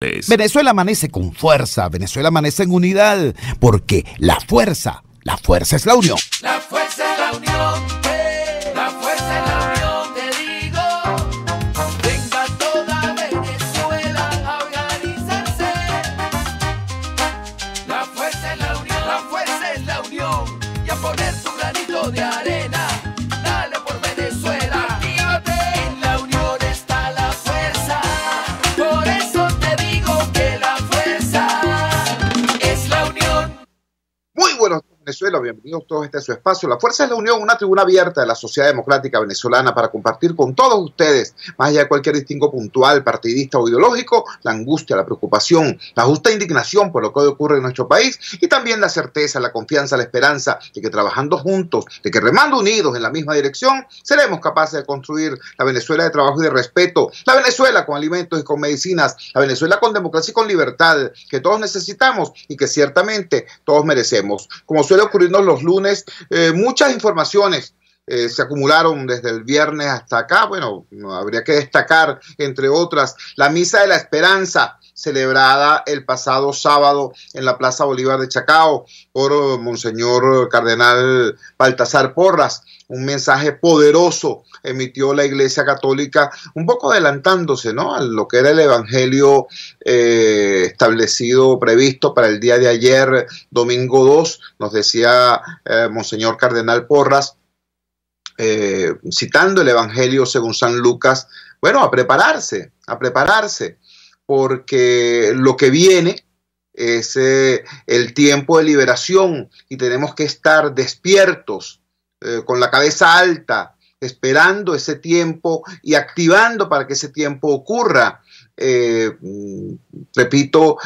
Venezuela amanece con fuerza, Venezuela amanece en unidad, porque la fuerza es la unión. La fuerza es la unión, la fuerza es la unión, te digo. Venga toda Venezuela a organizarse. La fuerza es la unión, la fuerza es la unión. Y a poner tu granito de arena, dale por Venezuela. Actívate, en la unión está la fuerza. Por eso te digo que la fuerza es la unión. Muy buenos días, Venezuela, bienvenidos todos a este su espacio. La Fuerza es la Unión, una tribuna abierta de la sociedad democrática venezolana para compartir con todos ustedes, más allá de cualquier distingo puntual, partidista o ideológico, la angustia, la preocupación, la justa indignación por lo que hoy ocurre en nuestro país y también la certeza, la confianza, la esperanza de que trabajando juntos, de que remando unidos en la misma dirección, seremos capaces de construir la Venezuela de trabajo y de respeto, la Venezuela con alimentos y con medicinas, la Venezuela con democracia y con libertad, que todos necesitamos y que ciertamente todos merecemos. Como suele ocurrirnos los lunes, muchas informaciones se acumularon desde el viernes hasta acá. Bueno, habría que destacar, entre otras, la Misa de la Esperanza, celebrada el pasado sábado en la Plaza Bolívar de Chacao por Monseñor Cardenal Baltasar Porras. Un mensaje poderoso emitió la Iglesia Católica, un poco adelantándose, ¿no?, a lo que era el Evangelio establecido, previsto para el día de ayer, domingo 2, nos decía Monseñor Cardenal Porras, citando el Evangelio según San Lucas, bueno, a prepararse, porque lo que viene es el tiempo de liberación y tenemos que estar despiertos, con la cabeza alta, esperando ese tiempo y activando para que ese tiempo ocurra. Repito,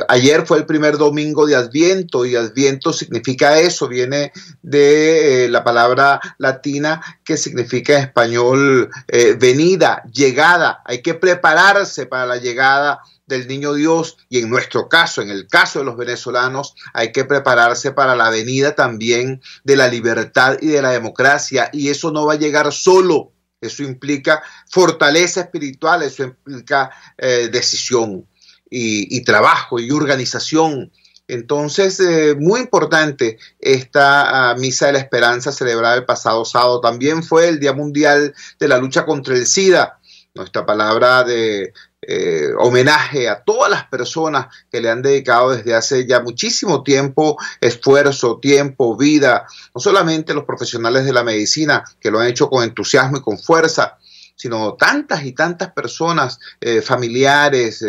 ayer fue el primer domingo de Adviento y Adviento significa eso, viene de la palabra latina que significa en español venida, llegada. Hay que prepararse para la llegada del niño Dios y en nuestro caso, en el caso de los venezolanos, hay que prepararse para la venida también de la libertad y de la democracia, y eso no va a llegar solo. Eso implica fortaleza espiritual, eso implica decisión y trabajo y organización. Entonces, muy importante esta Misa de la Esperanza celebrada el pasado sábado. También fue el Día Mundial de la Lucha contra el SIDA. Nuestra palabra de homenaje a todas las personas que le han dedicado desde hace ya muchísimo tiempo esfuerzo, tiempo, vida, no solamente los profesionales de la medicina que lo han hecho con entusiasmo y con fuerza, sino tantas y tantas personas, familiares,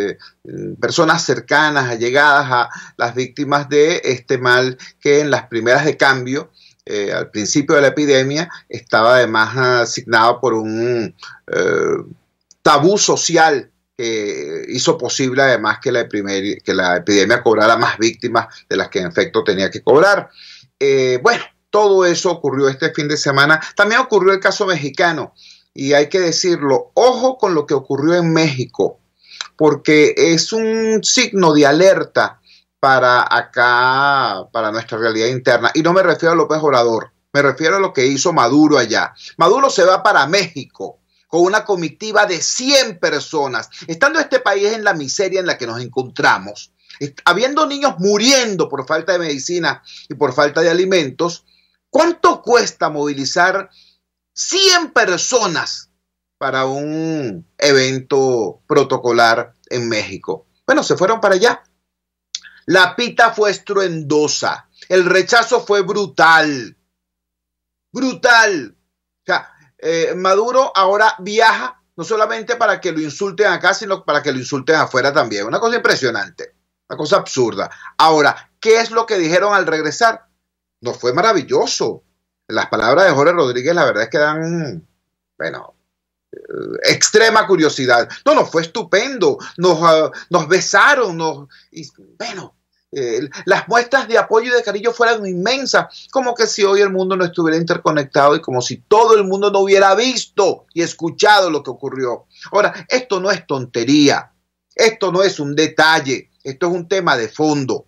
personas cercanas, allegadas a las víctimas de este mal que en las primeras de cambio, al principio de la epidemia, estaba además asignado por un tabú social que hizo posible además que la epidemia cobrara más víctimas de las que en efecto tenía que cobrar. Bueno, todo eso ocurrió este fin de semana. También ocurrió el caso mexicano y hay que decirlo, ojo con lo que ocurrió en México, porque es un signo de alerta para acá, para nuestra realidad interna. Y no me refiero a López Obrador, me refiero a lo que hizo Maduro allá. Maduro se va para México con una comitiva de 100 personas, estando este país en la miseria en la que nos encontramos, habiendo niños muriendo por falta de medicina y por falta de alimentos. ¿Cuánto cuesta movilizar 100 personas para un evento protocolar en México? Bueno, se fueron para allá. La pita fue estruendosa, el rechazo fue brutal, brutal. O sea, Maduro ahora viaja no solamente para que lo insulten acá, sino para que lo insulten afuera también. Una cosa impresionante, una cosa absurda. Ahora, ¿qué es lo que dijeron al regresar? No fue maravilloso. Las palabras de Jorge Rodríguez, la verdad es que dan, bueno, extrema curiosidad. No, fue estupendo. Nos besaron, bueno, las muestras de apoyo y de cariño fueran inmensas, como que si hoy el mundo no estuviera interconectado y como si todo el mundo no hubiera visto y escuchado lo que ocurrió. Ahora, esto no es tontería, esto no es un detalle, esto es un tema de fondo.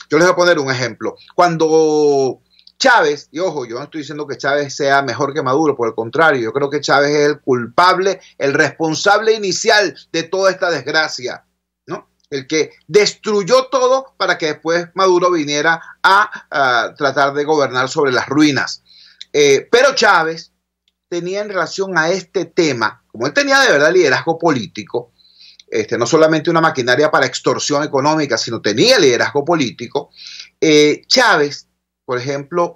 Yo les voy a poner un ejemplo. Cuando Chávez, y ojo, yo no estoy diciendo que Chávez sea mejor que Maduro, por el contrario, yo creo que Chávez es el culpable, el responsable inicial de toda esta desgracia, ¿no? el que destruyó todo para que después Maduro viniera a tratar de gobernar sobre las ruinas. Pero Chávez tenía en relación a este tema, como él tenía de verdad liderazgo político, no solamente una maquinaria para extorsión económica, sino tenía liderazgo político, Chávez, por ejemplo,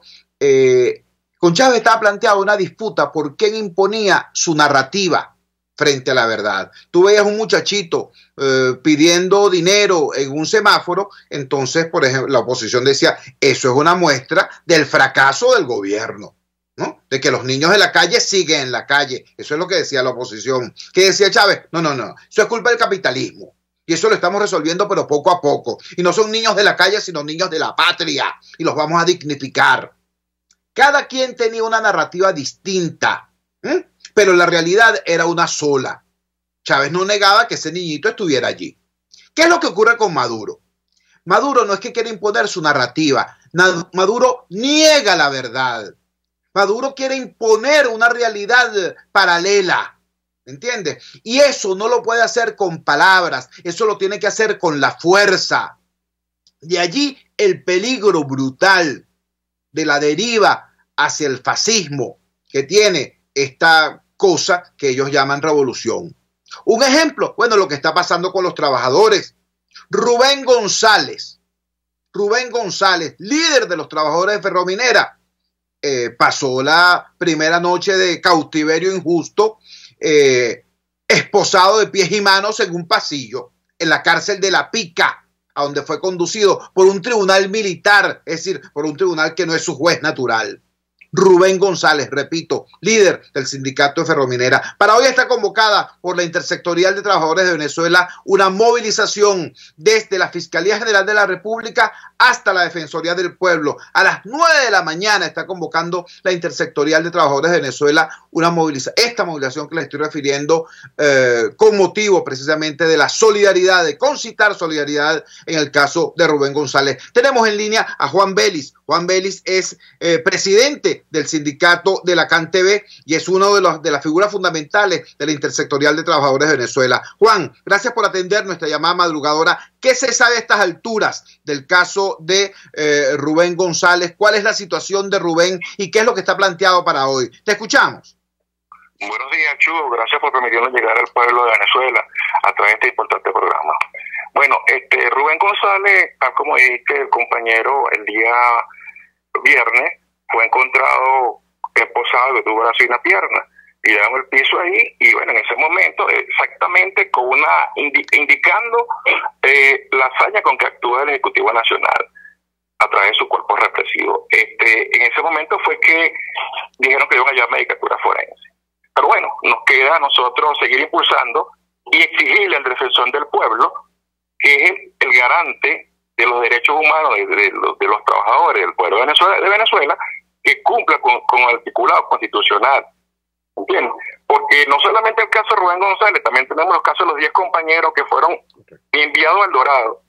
con Chávez estaba planteada una disputa por quién imponía su narrativa frente a la verdad. Tú veías un muchachito pidiendo dinero en un semáforo, entonces, por ejemplo, la oposición decía, eso es una muestra del fracaso del gobierno, ¿no? De que los niños de la calle siguen en la calle. Eso es lo que decía la oposición. ¿Qué decía Chávez? No, eso es culpa del capitalismo. Y eso lo estamos resolviendo, pero poco a poco. Y no son niños de la calle, sino niños de la patria. Y los vamos a dignificar. Cada quien tenía una narrativa distinta, pero la realidad era una sola. Chávez no negaba que ese niñito estuviera allí. ¿Qué es lo que ocurre con Maduro? Maduro no es que quiera imponer su narrativa. Maduro niega la verdad. Maduro quiere imponer una realidad paralela. ¿Entiendes? Y eso no lo puede hacer con palabras. Eso lo tiene que hacer con la fuerza. De allí el peligro brutal de la deriva hacia el fascismo que tiene esta cosa que ellos llaman revolución. Un ejemplo, bueno, lo que está pasando con los trabajadores. Rubén González, líder de los trabajadores de Ferrominera, pasó la primera noche de cautiverio injusto, esposado de pies y manos en un pasillo, en la cárcel de La Pica, a donde fue conducido por un tribunal militar, es decir, por un tribunal que no es su juez natural. Rubén González, repito, líder del sindicato de Ferrominera. Para hoy está convocada por la Intersectorial de Trabajadores de Venezuela una movilización desde la Fiscalía General de la República hasta la Defensoría del Pueblo. A las 9 de la mañana está convocando la Intersectorial de Trabajadores de Venezuela esta movilización que les estoy refiriendo con motivo precisamente de la solidaridad, de concitar solidaridad en el caso de Rubén González. Tenemos en línea a Juan Vélez. Juan Vélez es presidente del sindicato de la CanTV y es uno de las figuras fundamentales de la Intersectorial de Trabajadores de Venezuela. Juan, gracias por atender nuestra llamada madrugadora. ¿Qué se sabe a estas alturas del caso de Rubén González? ¿Cuál es la situación de Rubén y qué es lo que está planteado para hoy? Te escuchamos. Buenos días, Chugo. Gracias por permitirnos llegar al pueblo de Venezuela a través de este importante programa. Bueno, Rubén González, tal como dijiste, el compañero, el día viernes fue encontrado esposado, que tuvo así una pierna, y le damos el piso ahí, y bueno, en ese momento, exactamente con indicando la hazaña con que actúa el Ejecutivo Nacional a través de su cuerpo represivo. En ese momento fue que dijeron que iban a llamar medicatura forense. Pero bueno, nos queda a nosotros seguir impulsando y exigirle al defensor del pueblo, que es el garante de los derechos humanos de los trabajadores del pueblo de Venezuela, que cumpla con el articulado constitucional. ¿Entiendes? Porque no solamente el caso de Rubén González, también tenemos los casos de los 10 compañeros que fueron enviados al Dorado.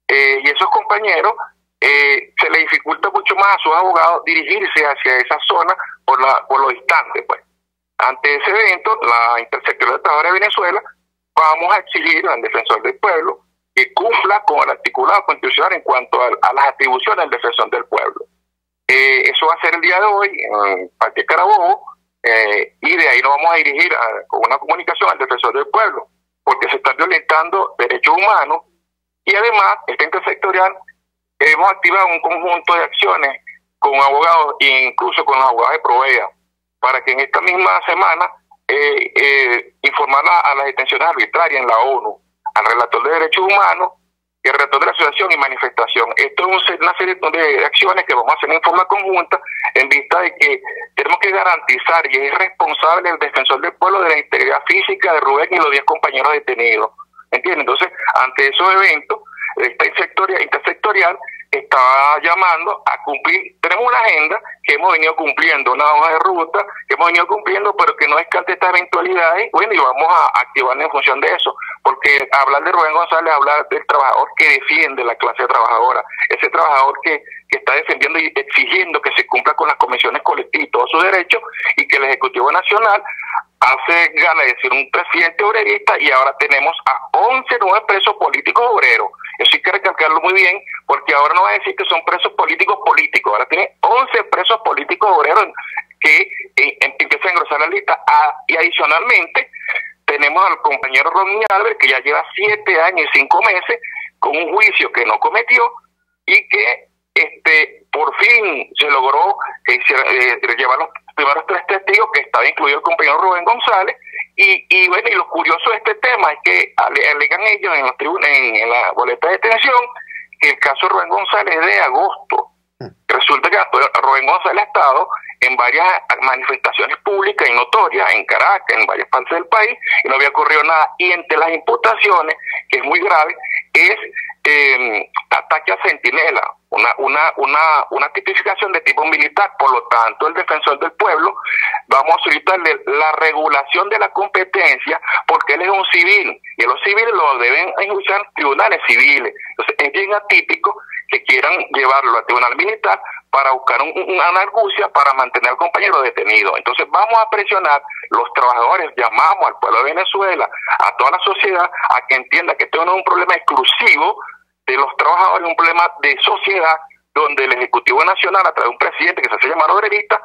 Y esos compañeros se les dificulta mucho más a sus abogados dirigirse hacia esa zona por lo distante, pues. Ante ese evento, la Intersectorial de Trabajadores de Venezuela vamos a exigir al defensor del pueblo que cumpla con el articulado constitucional en cuanto a las atribuciones del defensor del pueblo. Eso va a ser el día de hoy en Parque Carabobo, y de ahí nos vamos a dirigir con una comunicación al defensor del pueblo, porque se están violentando derechos humanos, y además esta intersectorial hemos activado un conjunto de acciones con abogados e incluso con los abogados de Provea, para que en esta misma semana informar a las detenciones arbitrarias en la ONU, al relator de derechos humanos y al relator de la asociación y manifestación. Esto es una serie de acciones que vamos a hacer en forma conjunta en vista de que tenemos que garantizar, y es responsable el defensor del pueblo, de la integridad física de Rubén y los 10 compañeros detenidos. ¿Entiendes? Entonces, ante esos eventos, esta intersectorial está llamando a cumplir. Tenemos una agenda que hemos venido cumpliendo, una hoja de ruta que hemos venido cumpliendo, pero que no descarte estas eventualidades. Bueno, y vamos a activar en función de eso, porque hablar de Rubén González, hablar del trabajador que defiende la clase trabajadora, ese trabajador que está defendiendo y exigiendo que se cumpla con las convenciones colectivas y todos sus derechos, y que el Ejecutivo Nacional hace gala de ser un presidente obrerista y ahora tenemos a 11 nuevos presos políticos obreros. Eso hay que recalcarlo muy bien, porque ahora no va a decir que son presos políticos, ahora tiene 11 presos políticos obreros que empiezan a engrosar la lista. Y adicionalmente tenemos al compañero Rodney Albert, que ya lleva 7 años y 5 meses con un juicio que no cometió y que por fin se logró llevar los primeros 3 testigos, que estaba incluido el compañero Rubén González. Y bueno, y lo curioso de este tema es que alegan ellos en la boleta de detención que el caso de Rubén González es de agosto. Resulta que Rubén González ha estado en varias manifestaciones públicas y notorias en Caracas, en varias partes del país, y no había ocurrido nada. Y entre las imputaciones, que es muy grave, es ataque a centinela, una tipificación de tipo militar. Por lo tanto, el defensor del pueblo vamos a solicitarle la regulación de la competencia, porque él es un civil y los civiles lo deben enjuiciar en tribunales civiles. Entonces es bien atípico que quieran llevarlo al tribunal militar para buscar una argucia para mantener al compañero detenido. Entonces vamos a presionar los trabajadores, llamamos al pueblo de Venezuela, a toda la sociedad, a que entienda que esto no es un problema exclusivo de los trabajadores, un problema de sociedad, donde el Ejecutivo Nacional, a través de un presidente que se hace llamar obrerista,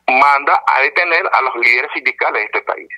manda a detener a los líderes sindicales de este país.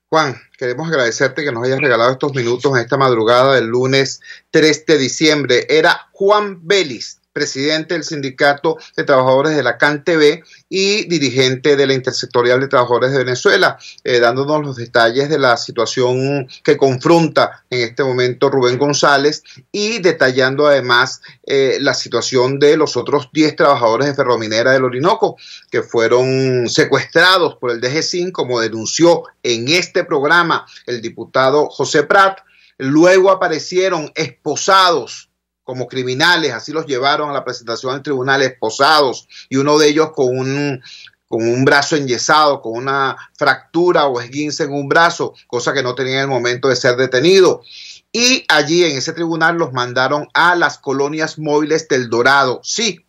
Juan, queremos agradecerte que nos hayas regalado estos minutos en esta madrugada del lunes 3 de diciembre. Era Juan Vélez, presidente del Sindicato de Trabajadores de la CanTV y dirigente de la Intersectorial de Trabajadores de Venezuela, dándonos los detalles de la situación que confronta en este momento Rubén González y detallando además la situación de los otros 10 trabajadores de Ferrominera del Orinoco que fueron secuestrados por el DG5, como denunció en este programa el diputado José Prat. Luego aparecieron esposados como criminales, así los llevaron a la presentación del tribunal, esposados, y uno de ellos con un brazo enyesado, con una fractura o esguince en un brazo, cosa que no tenía en el momento de ser detenido. Y allí en ese tribunal los mandaron a las colonias móviles del Dorado, sí,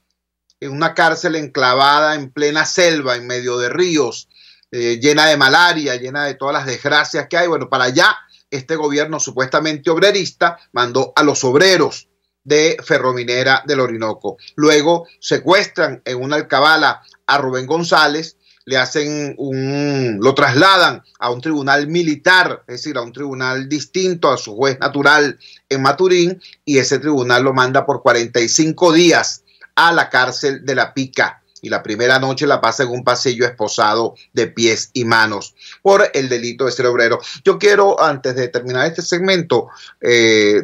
en una cárcel enclavada en plena selva, en medio de ríos, llena de malaria, llena de todas las desgracias que hay. Bueno, para allá este gobierno supuestamente obrerista mandó a los obreros de Ferrominera del Orinoco. Luego secuestran en una alcabala a Rubén González, lo trasladan a un tribunal militar, es decir, a un tribunal distinto a su juez natural en Maturín, y ese tribunal lo manda por 45 días a la cárcel de La Pica. Y la primera noche la pasa en un pasillo esposado de pies y manos por el delito de ser obrero. Yo quiero, antes de terminar este segmento,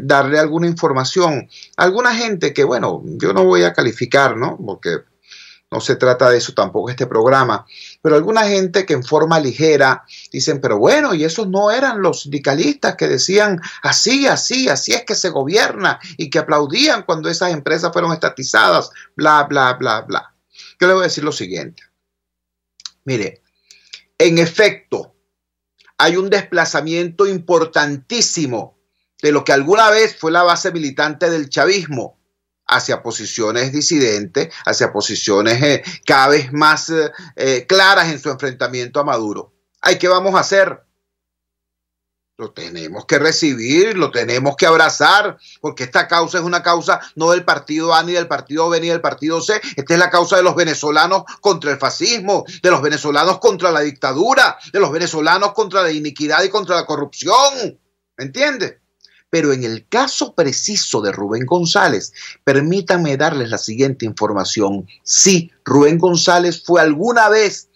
darle alguna información a alguna gente que, bueno, yo no voy a calificar, ¿no? Porque no se trata de eso tampoco este programa, pero alguna gente que en forma ligera dicen, pero bueno, y esos no eran los sindicalistas que decían así es que se gobierna, y que aplaudían cuando esas empresas fueron estatizadas, bla, bla, bla, bla. Yo le voy a decir lo siguiente. Mire, en efecto, hay un desplazamiento importantísimo de lo que alguna vez fue la base militante del chavismo hacia posiciones disidentes, hacia posiciones cada vez más claras en su enfrentamiento a Maduro. ¿Ay, qué vamos a hacer? Lo tenemos que recibir, lo tenemos que abrazar, porque esta causa es una causa no del partido A, ni del partido B, ni del partido C. Esta es la causa de los venezolanos contra el fascismo, de los venezolanos contra la dictadura, de los venezolanos contra la iniquidad y contra la corrupción. ¿Me entiende? Pero en el caso preciso de Rubén González, permítanme darles la siguiente información. Sí, Rubén González fue alguna vez,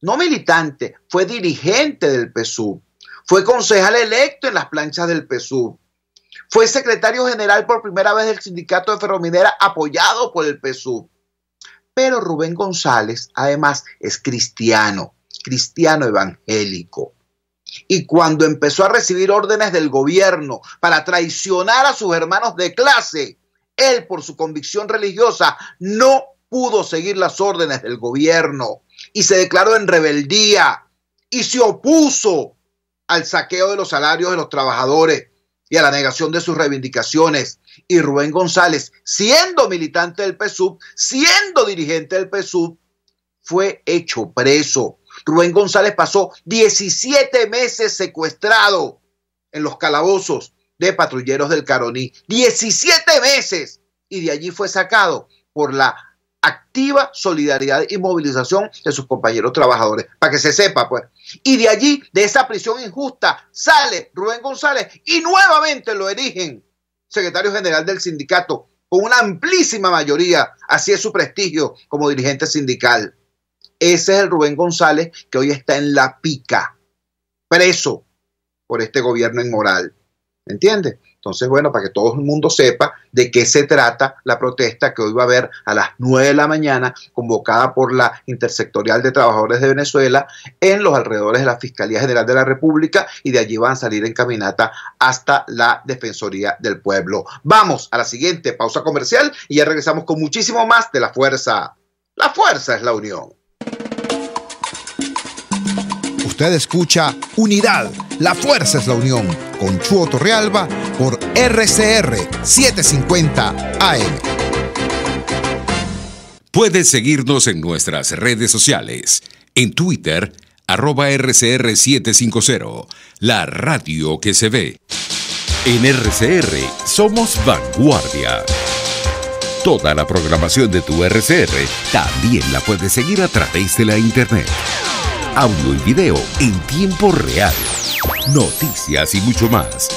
no militante, fue dirigente del PSUV. Fue concejal electo en las planchas del PSUV. Fue secretario general por primera vez del sindicato de Ferrominera, apoyado por el PSUV. Pero Rubén González, además, es cristiano evangélico. Y cuando empezó a recibir órdenes del gobierno para traicionar a sus hermanos de clase, él, por su convicción religiosa, no pudo seguir las órdenes del gobierno y se declaró en rebeldía y se opuso al saqueo de los salarios de los trabajadores y a la negación de sus reivindicaciones. Y Rubén González, siendo militante del PSUV, siendo dirigente del PSUV, fue hecho preso, Rubén González pasó 17 meses secuestrado en los calabozos de patrulleros del Caroní. 17 meses. Y de allí fue sacado por la activa solidaridad y movilización de sus compañeros trabajadores, para que se sepa, pues. Y de allí, de esa prisión injusta, sale Rubén González y nuevamente lo erigen secretario general del sindicato con una amplísima mayoría. Así es su prestigio como dirigente sindical. Ese es el Rubén González que hoy está en la pica, preso por este gobierno inmoral. ¿Entiendes? Entonces, bueno, para que todo el mundo sepa de qué se trata la protesta que hoy va a haber a las 9 de la mañana, convocada por la Intersectorial de Trabajadores de Venezuela en los alrededores de la Fiscalía General de la República, y de allí van a salir en caminata hasta la Defensoría del Pueblo. Vamos a la siguiente pausa comercial y ya regresamos con muchísimo más de La Fuerza. La fuerza es la unión. Usted escucha Unidad, la fuerza es la unión, con Chuo Torrealba por RCR 750 AM. Puedes seguirnos en nuestras redes sociales. En Twitter, @RCR750, la radio que se ve. En RCR somos vanguardia. Toda la programación de tu RCR también la puedes seguir a través de la internet. Audio y video en tiempo real, noticias y mucho más.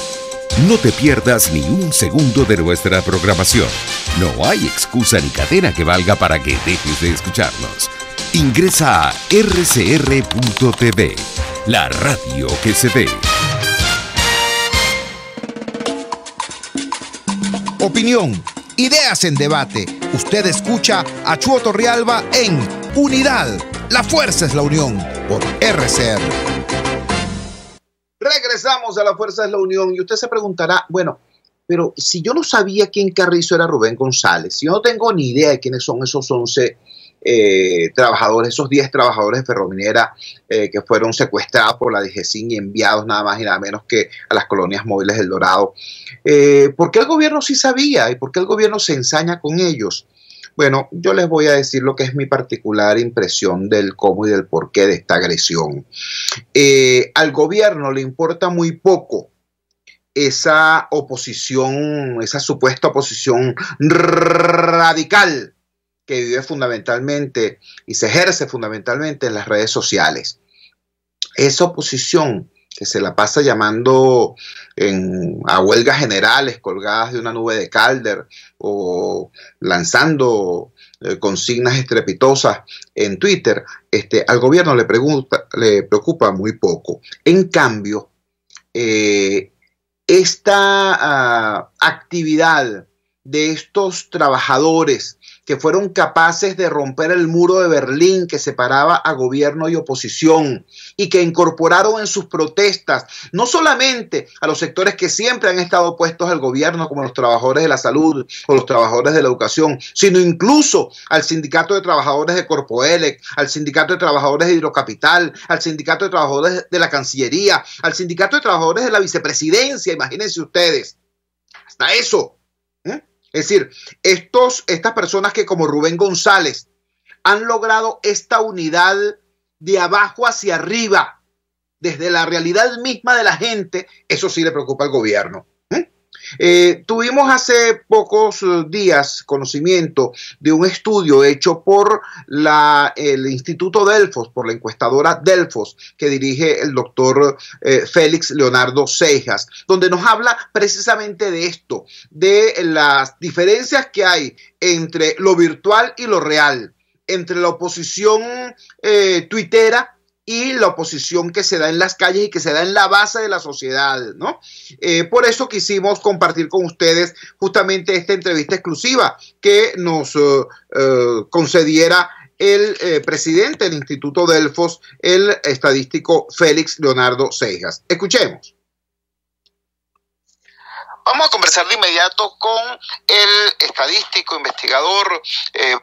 No te pierdas ni un segundo de nuestra programación. No hay excusa ni cadena que valga para que dejes de escucharnos. Ingresa a rcr.tv, la radio que se ve. Opinión, ideas en debate. Usted escucha a Chuo Torrealba en Unidad, la fuerza es la unión, por RCR. Regresamos a La Fuerza es la Unión y usted se preguntará, bueno, pero si yo no sabía quién carrizo era Rubén González, si yo no tengo ni idea de quiénes son esos 11 trabajadores, esos 10 trabajadores de Ferrominera que fueron secuestrados por la DGCIN y enviados nada más y nada menos que a las colonias móviles del Dorado, ¿por qué el gobierno sí sabía y por qué el gobierno se ensaña con ellos? Bueno, yo les voy a decir lo que es mi particular impresión del cómo y del porqué de esta agresión. Al gobierno le importa muy poco esa oposición, esa supuesta oposición radical que vive fundamentalmente y se ejerce fundamentalmente en las redes sociales. Esa oposición que se la pasa llamando a huelgas generales colgadas de una nube de Calder o lanzando consignas estrepitosas en Twitter, al gobierno le preocupa muy poco. En cambio, esta actividad de estos trabajadores que fueron capaces de romper el muro de Berlín que separaba a gobierno y oposición y que incorporaron en sus protestas no solamente a los sectores que siempre han estado opuestos al gobierno, como los trabajadores de la salud o los trabajadores de la educación, sino incluso al sindicato de trabajadores de Corpoelec, al sindicato de trabajadores de Hidrocapital, al sindicato de trabajadores de la Cancillería, al sindicato de trabajadores de la Vicepresidencia, imagínense ustedes, hasta eso. Es decir, estas personas que como Rubén González han logrado esta unidad de abajo hacia arriba, desde la realidad misma de la gente, eso sí le preocupa al gobierno. Tuvimos hace pocos días conocimiento de un estudio hecho por el Instituto Delfos, por la encuestadora Delfos, que dirige el doctor Félix Leonardo Seijas, donde nos habla precisamente de esto, de las diferencias que hay entre lo virtual y lo real, entre la oposición tuitera y la oposición que se da en las calles y que se da en la base de la sociedad, ¿no? Por eso quisimos compartir con ustedes justamente esta entrevista exclusiva que nos concediera el presidente del Instituto Delfos, el estadístico Félix Leonardo Seijas. Escuchemos. Vamos a conversar de inmediato con el estadístico, investigador,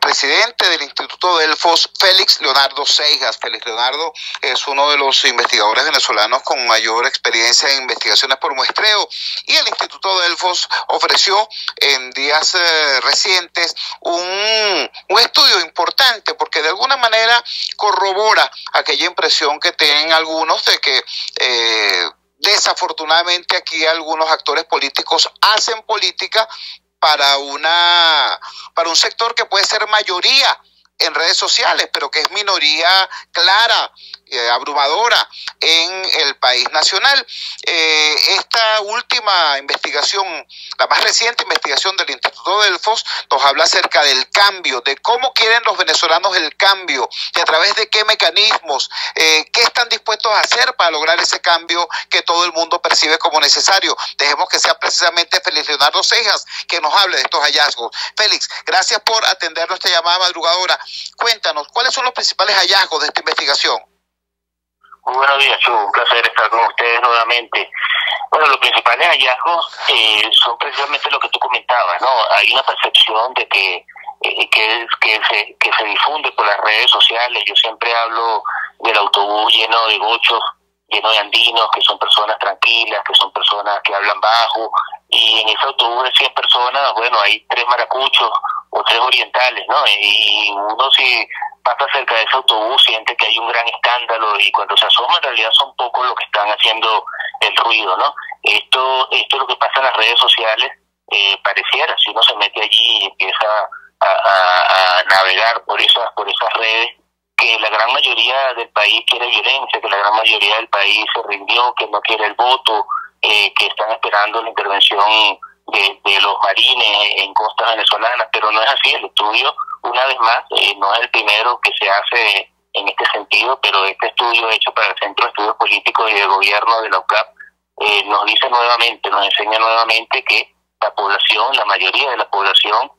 presidente del Instituto Delfos, Félix Leonardo Seijas. Félix Leonardo es uno de los investigadores venezolanos con mayor experiencia en investigaciones por muestreo, y el Instituto Delfos ofreció en días recientes un estudio importante, porque de alguna manera corrobora aquella impresión que tienen algunos de que desafortunadamente aquí algunos actores políticos hacen política para un sector que puede ser mayoría en redes sociales, pero que es minoría clara, abrumadora en el país nacional. Esta última investigación, la más reciente investigación del Instituto Delfos, nos habla acerca del cambio, de cómo quieren los venezolanos el cambio, y a través de qué mecanismos, qué están dispuestos a hacer para lograr ese cambio que todo el mundo percibe como necesario. Dejemos que sea precisamente Félix Leonardo Seijas que nos hable de estos hallazgos. Félix, gracias por atender nuestra llamada madrugadora. Cuéntanos, ¿cuáles son los principales hallazgos de esta investigación? Muy buenos días, Chu. Un placer estar con ustedes nuevamente. Bueno, los principales hallazgos son precisamente lo que tú comentabas, ¿no? Hay una percepción de que se difunde por las redes sociales. Yo siempre hablo del autobús lleno de gochos, lleno de andinos, que son personas tranquilas, que son personas que hablan bajo, y en ese autobús de 100 personas, bueno, hay 3 maracuchos o 3 orientales, ¿no? Y uno, si pasa cerca de ese autobús, siente que hay un gran escándalo, y cuando se asoma en realidad son pocos los que están haciendo el ruido, ¿no? Esto es lo que pasa en las redes sociales. Pareciera, si uno se mete allí y empieza a navegar por esas redes, que la gran mayoría del país quiere violencia, que la gran mayoría del país se rindió, que no quiere el voto, que están esperando la intervención de los marines en costas venezolanas, pero no es así. El estudio, una vez más, no es el primero que se hace en este sentido, pero este estudio hecho para el Centro de Estudios Políticos y de Gobierno de la UCAP nos dice nuevamente, nos enseña nuevamente que la población, la mayoría de la población,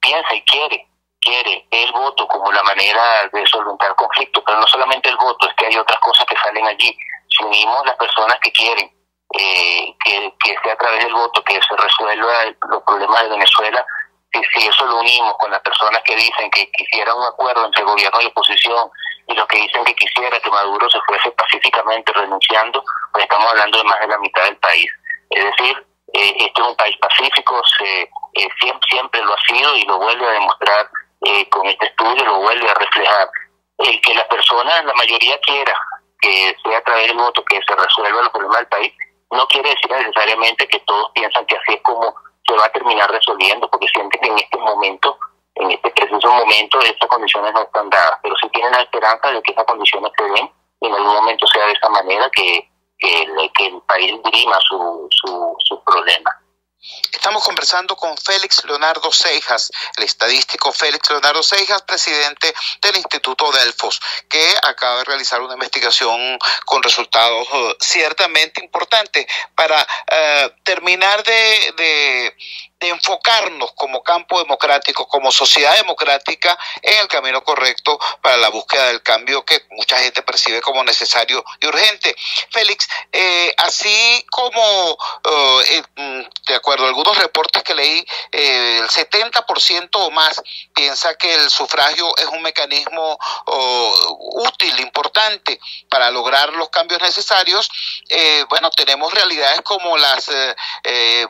piensa y quiere el voto como la manera de solventar conflictos, pero no solamente el voto, es que hay otras cosas que salen allí. Si unimos las personas que quieren que sea a través del voto que se resuelva los problemas de Venezuela, si eso lo unimos con las personas que dicen que quisiera un acuerdo entre gobierno y oposición, y los que dicen que quisiera que Maduro se fuese pacíficamente renunciando, pues estamos hablando de más de la mitad del país. Es decir, este es un país pacífico, siempre lo ha sido y lo vuelve a demostrar con este estudio, lo vuelve a reflejar. El que las personas, la mayoría quiera que sea a través del voto que se resuelva los problemas del país, no quiere decir necesariamente que todos piensan que así es como se va a terminar resolviendo, porque sienten que en este momento, en este preciso momento, esas condiciones no están dadas, pero sí tienen la esperanza de que esas condiciones se den y en algún momento sea de esa manera que el país dirima sus problemas. Estamos conversando con Félix Leonardo Seijas, el estadístico Félix Leonardo Seijas, presidente del Instituto Delfos, que acaba de realizar una investigación con resultados ciertamente importantes para terminar de enfocarnos como campo democrático, como sociedad democrática, en el camino correcto para la búsqueda del cambio que mucha gente percibe como necesario y urgente. Félix, así como de acuerdo a algunos reportes que leí, el 70% o más piensa que el sufragio es un mecanismo útil, importante para lograr los cambios necesarios. Bueno, tenemos realidades como las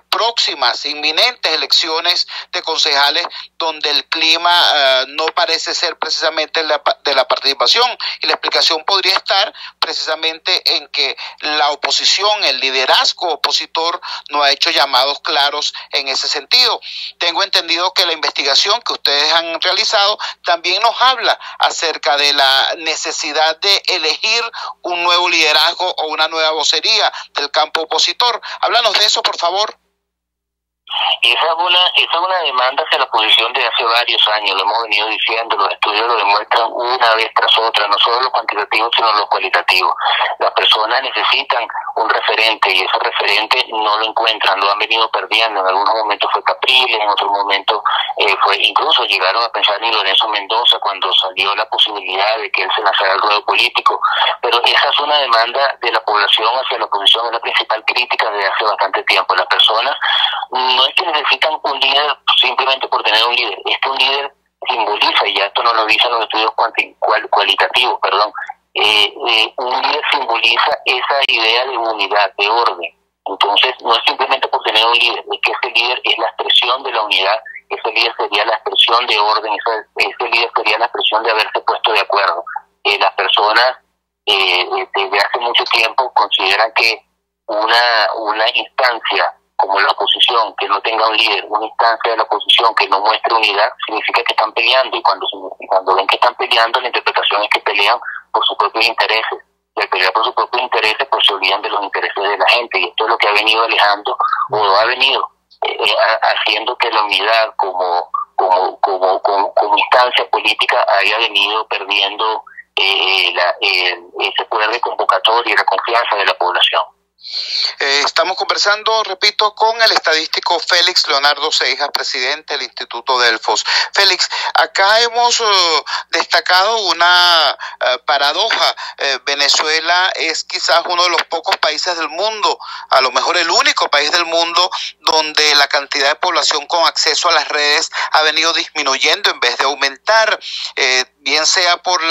próximas, inminentes elecciones de concejales, donde el clima no parece ser precisamente de la participación, y la explicación podría estar precisamente en que la oposición, el liderazgo opositor, no ha hecho llamados claros en ese sentido. Tengo entendido que la investigación que ustedes han realizado también nos habla acerca de la necesidad de elegir un nuevo liderazgo o una nueva vocería del campo opositor. Háblanos de eso, por favor. esa es una demanda hacia la oposición de hace varios años, lo hemos venido diciendo, los estudios lo demuestran una vez tras otra, no solo los cuantitativos sino los cualitativos. Las personas necesitan un referente y ese referente no lo encuentran, lo han venido perdiendo, en algunos momentos fue Capriles, en otros momentos incluso llegaron a pensar en Lorenzo Mendoza cuando salió la posibilidad de que él se lanzara al ruedo político, pero esa es una demanda de la población hacia la oposición, es la principal crítica desde hace bastante tiempo. Las personas no es que necesitan un líder simplemente por tener un líder, es que un líder simboliza, y ya esto nos lo dicen los estudios cualitativos, un líder simboliza esa idea de unidad, de orden. Entonces no es simplemente por tener un líder, es que ese líder es la expresión de la unidad, ese líder sería la expresión de orden, ese líder sería la expresión de haberse puesto de acuerdo. Las personas desde hace mucho tiempo consideran que una instancia como la oposición que no tenga un líder, una instancia de la oposición que no muestre unidad, significa que están peleando, y cuando ven que están peleando, la interpretación es que pelean por sus propios intereses. Y al pelear por sus propios intereses, pues se olvidan de los intereses de la gente, y esto es lo que ha venido alejando, o ha venido haciendo que la unidad como instancia política haya venido perdiendo ese poder de convocatoria y la confianza de la población. Estamos conversando, repito, con el estadístico Félix Leonardo Seijas, presidente del Instituto Delfos. Félix, acá hemos destacado una paradoja. Venezuela es quizás uno de los pocos países del mundo, a lo mejor el único país del mundo, donde la cantidad de población con acceso a las redes ha venido disminuyendo en vez de aumentar, bien sea por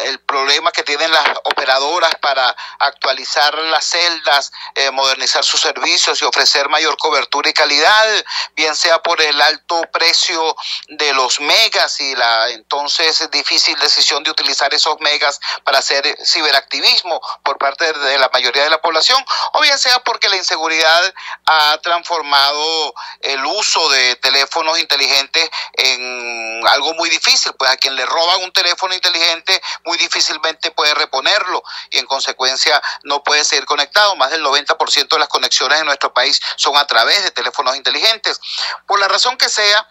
el problema que tienen las operadoras para actualizar las celdas, modernizar sus servicios y ofrecer mayor cobertura y calidad, bien sea por el alto precio de los megas y la entonces difícil decisión de utilizar esos megas para hacer ciberactivismo por parte de la mayoría de la población, o bien sea porque la inseguridad ha transformado el uso de teléfonos inteligentes en algo muy difícil, pues a quien le roban un teléfono inteligente muy difícilmente puede reponerlo y en consecuencia no puede seguir conectado. Más del 90% de las conexiones en nuestro país son a través de teléfonos inteligentes. Por la razón que sea,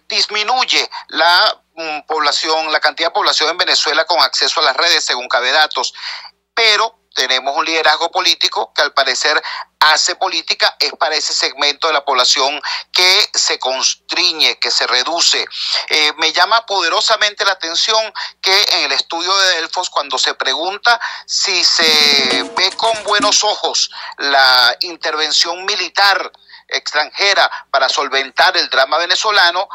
disminuye la población, la cantidad de población en Venezuela con acceso a las redes, según Cabedatos, pero tenemos un liderazgo político que al parecer hace política es para ese segmento de la población que se constriñe, que se reduce. Me llama poderosamente la atención que en el estudio de Delfos, cuando se pregunta si se ve con buenos ojos la intervención militar extranjera para solventar el drama venezolano,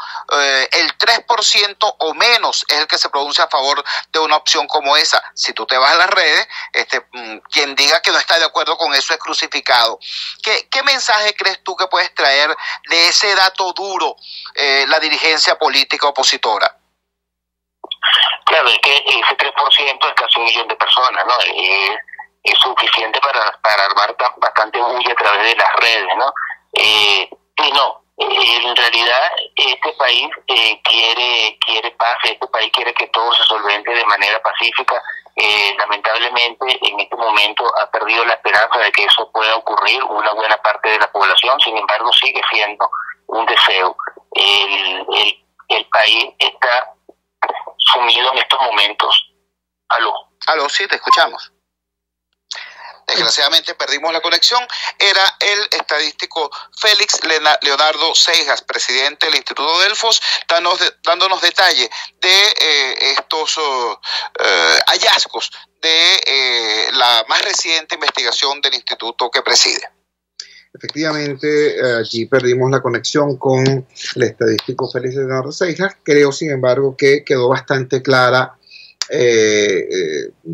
el 3% o menos es el que se pronuncia a favor de una opción como esa. Si tú te vas a las redes, quien diga que no está de acuerdo con eso es crucificado. ¿Qué mensaje crees tú que puedes traer de ese dato duro la dirigencia política opositora? Claro, es que ese 3% es casi 1 millón de personas, ¿no? Es suficiente para armar bastante bulla a través de las redes, ¿no? En realidad este país quiere paz, este país quiere que todo se solvente de manera pacífica. Lamentablemente en este momento ha perdido la esperanza de que eso pueda ocurrir una buena parte de la población, sin embargo sigue siendo un deseo. El país está sumido en estos momentos. Aló, sí, te escuchamos. Desgraciadamente perdimos la conexión. Era el estadístico Félix Leonardo Seijas, presidente del Instituto Delfos, dándonos detalle de estos hallazgos de la más reciente investigación del instituto que preside. Efectivamente, allí perdimos la conexión con el estadístico Félix Leonardo Seijas. Creo, sin embargo, que quedó bastante clara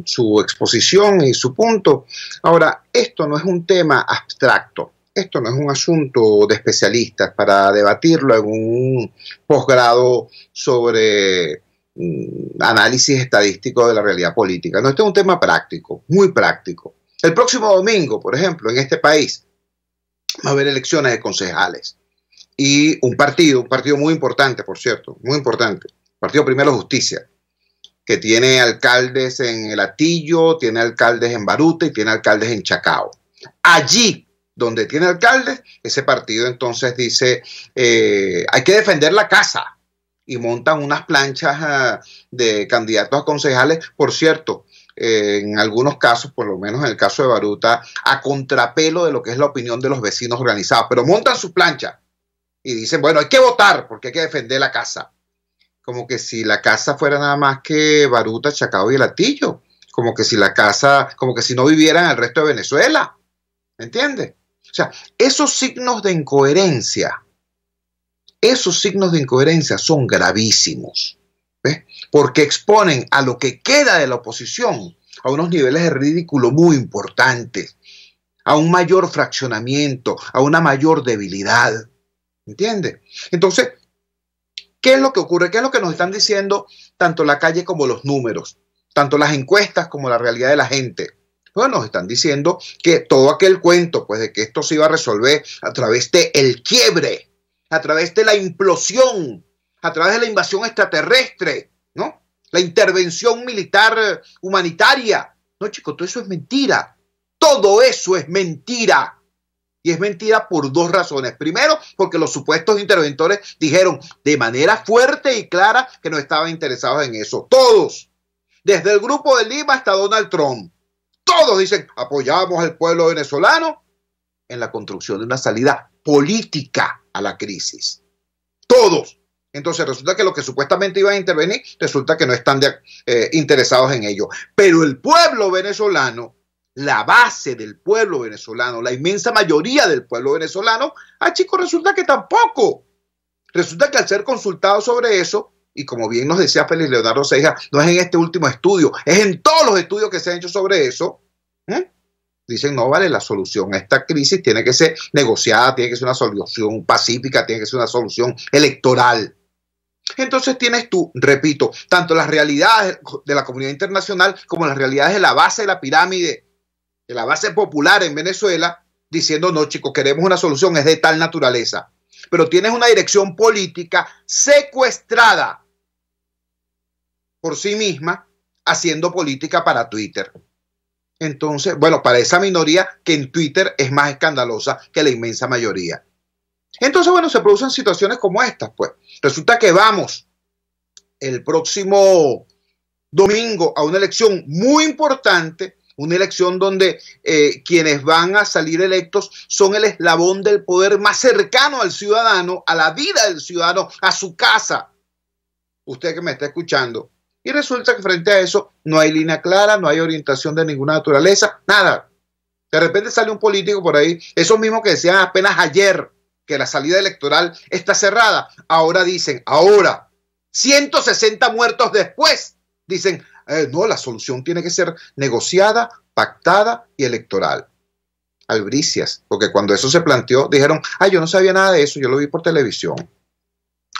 su exposición y su punto. Ahora, esto no es un tema abstracto, esto no es un asunto de especialistas para debatirlo en un posgrado sobre análisis estadístico de la realidad política. No, esto es un tema práctico, muy práctico. El próximo domingo, por ejemplo, en este país va a haber elecciones de concejales y un partido muy importante, por cierto, muy importante, Partido Primero Justicia, que tiene alcaldes en El Hatillo, tiene alcaldes en Baruta y tiene alcaldes en Chacao. Allí donde tiene alcaldes, ese partido entonces dice, hay que defender la casa, y montan unas planchas de candidatos a concejales, por cierto, en algunos casos, por lo menos en el caso de Baruta, a contrapelo de lo que es la opinión de los vecinos organizados, pero montan sus planchas y dicen, bueno, hay que votar porque hay que defender la casa. Como que si la casa fuera nada más que Baruta, Chacao y el Hatillo, como que si la casa, como que si no vivieran el resto de Venezuela, ¿me entiendes? O sea, esos signos de incoherencia son gravísimos, ¿ves? Porque exponen a lo que queda de la oposición a unos niveles de ridículo muy importantes, a un mayor fraccionamiento, a una mayor debilidad, ¿entiendes? Entonces, ¿qué es lo que ocurre? ¿Qué es lo que nos están diciendo tanto la calle como los números, tanto las encuestas como la realidad de la gente? Bueno, nos están diciendo que todo aquel cuento, pues, de que esto se iba a resolver a través del quiebre, a través de la implosión, a través de la invasión extraterrestre, ¿no? La intervención militar humanitaria. No, chicos, todo eso es mentira. Todo eso es mentira. Y es mentira por dos razones. Primero, porque los supuestos interventores dijeron de manera fuerte y clara que no estaban interesados en eso. Todos. Desde el Grupo de Lima hasta Donald Trump. Todos dicen, apoyamos al pueblo venezolano en la construcción de una salida política a la crisis. Todos. Entonces resulta que los que supuestamente iban a intervenir, resulta que no están interesados en ello. Pero el pueblo venezolano, la base del pueblo venezolano, la inmensa mayoría del pueblo venezolano, chicos, resulta que tampoco. Resulta que al ser consultados sobre eso, y como bien nos decía Félix Leonardo Ceja, no es en este último estudio, es en todos los estudios que se han hecho sobre eso, dicen, no vale, la solución a esta crisis tiene que ser negociada, tiene que ser una solución pacífica, tiene que ser una solución electoral. Entonces tienes tú, repito, tanto las realidades de la comunidad internacional como las realidades de la base de la pirámide, de la base popular en Venezuela, diciendo, no, chicos, queremos una solución, es de tal naturaleza. Pero tienes una dirección política secuestrada por sí misma, haciendo política para Twitter. Entonces, bueno, para esa minoría que en Twitter es más escandalosa que la inmensa mayoría. Entonces, bueno, se producen situaciones como estas, pues. Resulta que vamos el próximo domingo a una elección muy importante, una elección donde quienes van a salir electos son el eslabón del poder más cercano al ciudadano, a la vida del ciudadano, a su casa. Usted que me está escuchando. Y resulta que frente a eso no hay línea clara, no hay orientación de ninguna naturaleza, nada. De repente sale un político por ahí, esos mismos que decían apenas ayer que la salida electoral está cerrada, ahora dicen, 160 muertos después, dicen, no, la solución tiene que ser negociada, pactada y electoral. Albricias, porque cuando eso se planteó, dijeron, yo no sabía nada de eso, yo lo vi por televisión.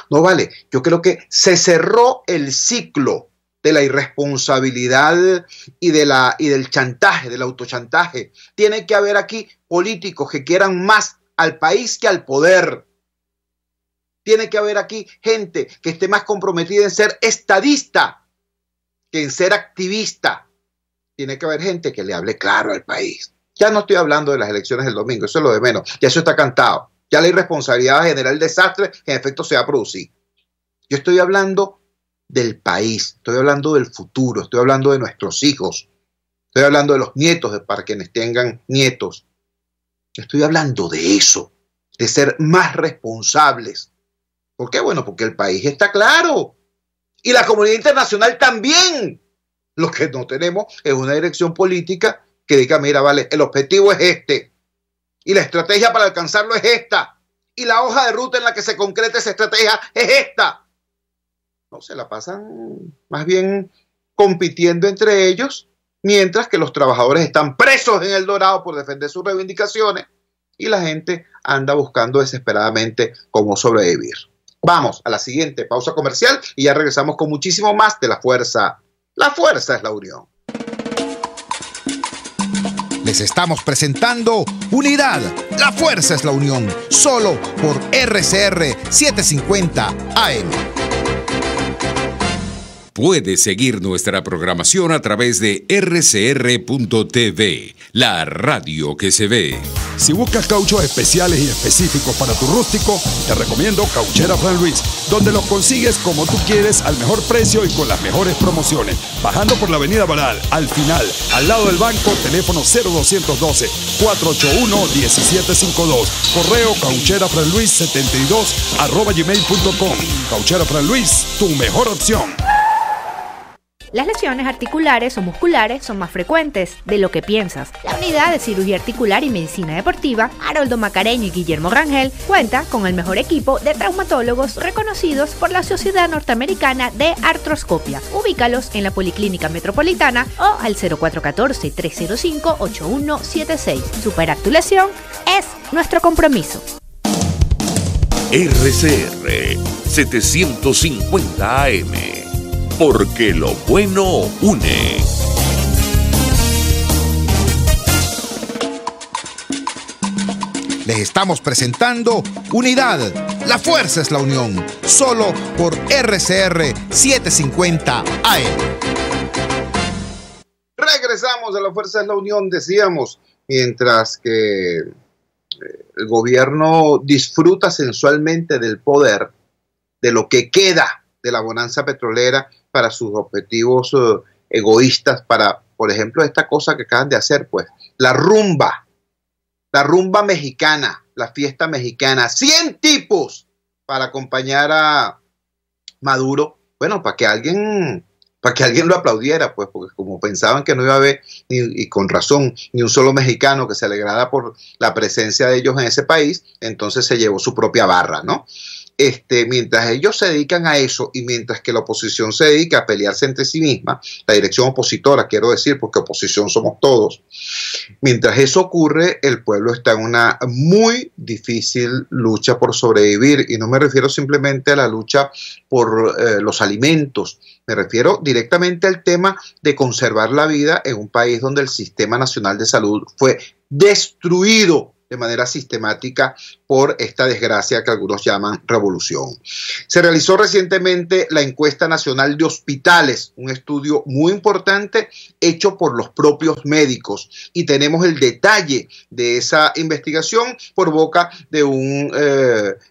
No vale, yo creo que se cerró el ciclo de la irresponsabilidad y del chantaje, del autochantaje. Tiene que haber aquí políticos que quieran más al país que al poder. Tiene que haber aquí gente que esté más comprometida en ser estadista que en ser activista. Tiene que haber gente que le hable claro al país. Ya no estoy hablando de las elecciones del domingo, eso es lo de menos, ya eso está cantado. Ya la irresponsabilidad va a generar el desastre que en efecto se va a producir. Yo estoy hablando del país, estoy hablando del futuro, estoy hablando de nuestros hijos, estoy hablando de los nietos, para quienes tengan nietos. Estoy hablando de eso, de ser más responsables. ¿Por qué? Bueno, porque el país está claro. Y la comunidad internacional también. Lo que no tenemos es una dirección política que diga, mira, vale, el objetivo es este. Y la estrategia para alcanzarlo es esta. Y la hoja de ruta en la que se concreta esa estrategia es esta. No, se la pasan más bien compitiendo entre ellos, mientras que los trabajadores están presos en El Dorado por defender sus reivindicaciones y la gente anda buscando desesperadamente cómo sobrevivir. Vamos a la siguiente pausa comercial y ya regresamos con muchísimo más de La Fuerza. La fuerza es la unión. Les estamos presentando Unidad, la fuerza es la unión, solo por RCR 750 AM. Puedes seguir nuestra programación a través de rcr.tv, la radio que se ve. Si buscas cauchos especiales y específicos para tu rústico, te recomiendo Cauchera Fran Luis, donde los consigues como tú quieres, al mejor precio y con las mejores promociones. Bajando por la avenida Baral, al final, al lado del banco, teléfono 0212-481-1752. Correo caucherafranluis72@gmail.com. Cauchera Fran Luis, tu mejor opción. Las lesiones articulares o musculares son más frecuentes de lo que piensas. La Unidad de Cirugía Articular y Medicina Deportiva, Haroldo Macareño y Guillermo Rangel, cuenta con el mejor equipo de traumatólogos reconocidos por la Sociedad Norteamericana de Artroscopia. Ubícalos en la Policlínica Metropolitana o al 0414-305-8176. Superar tu lesión es nuestro compromiso. RCR 750 AM, porque lo bueno une. Les estamos presentando Unidad, la fuerza es la unión, solo por RCR 750 AM. Regresamos a la fuerza es la unión, decíamos, mientras que el gobierno disfruta sensualmente del poder, de lo que queda de la bonanza petrolera para sus objetivos egoístas, para, por ejemplo, esta cosa que acaban de hacer, pues, la rumba mexicana, la fiesta mexicana, 100 tipos para acompañar a Maduro, bueno, para que alguien lo aplaudiera, pues, porque como pensaban que no iba a haber, y con razón, ni un solo mexicano que se alegrara por la presencia de ellos en ese país, entonces se llevó su propia barra, ¿no? Mientras ellos se dedican a eso y mientras que la oposición se dedica a pelearse entre sí misma, la dirección opositora, quiero decir, porque oposición somos todos, mientras eso ocurre, el pueblo está en una muy difícil lucha por sobrevivir, y no me refiero simplemente a la lucha por los alimentos, me refiero directamente al tema de conservar la vida en un país donde el Sistema Nacional de Salud fue destruido de manera sistemática por esta desgracia que algunos llaman revolución. Se realizó recientemente la encuesta nacional de hospitales, un estudio muy importante hecho por los propios médicos, y tenemos el detalle de esa investigación por boca de un